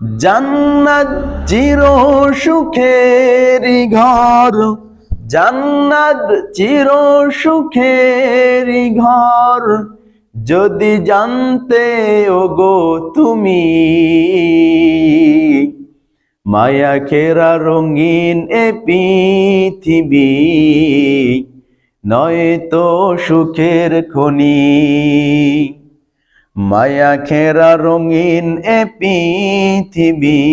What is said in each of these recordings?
জান্নাত চির সুখেরই ঘর, জান্নাত চির সুখেরই ঘর, যদি জানতে ওগো তুমি। মায়া ঘেরা রঙিন এ পৃথিবী, নয়তো সুখের খনি। মায়া ঘেরা রঙিন এ পৃথিবী,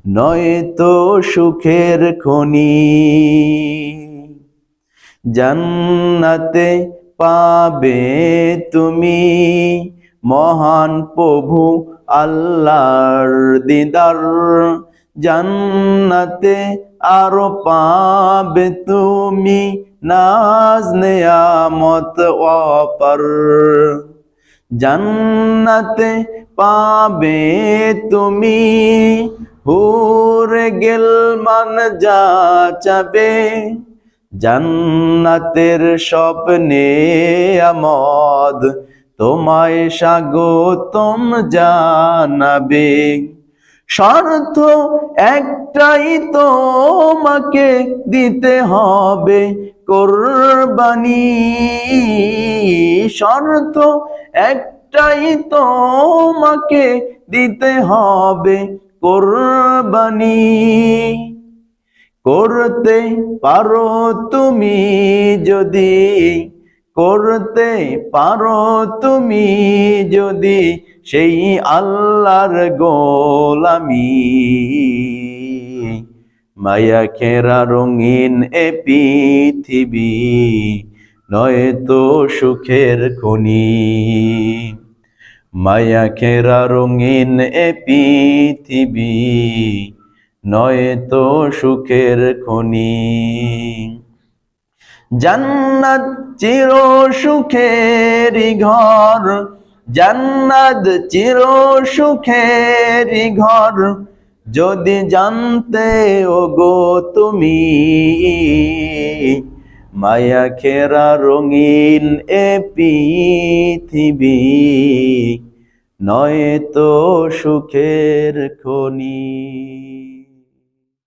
নয়তো সুখের খনি। জান্নাতে পাবে তুমি মহান প্রভু আল্লাহর দিদার। জান্নাতে আরো পাবে তুমি নাজ নেয়ামত অপার। জান্নাতে পাবে তুমি হুরে গিলমান যা চাবে, জান্নাতের স্বপ্নে আমদ তোমায় স্বাগতম জানাবে। শর্ত একটাই তোমাকে দিতে হবে কোরবানি, শর্ত একটাই তোমাকে দিতে হবে কোরবানি। করতে পারো তুমি যদি, করতে পারো তুমি যদি সেই আল্লাহর গোলামি। মায়া ঘেরা রঙিন এ পৃথিবী, নয়তো সুখের খনি। মায়া ঘেরা রঙিন এ পৃথিবী, নয়তো সুখের খনি। জান্নাত চির সুখেরই ঘর, জান্নাত চির সুখেরই ঘর, যদি জানতে ওগো তুমি। মায়া ঘেরা রঙিন এ পৃথিবী, নয়তো সুখের খনি।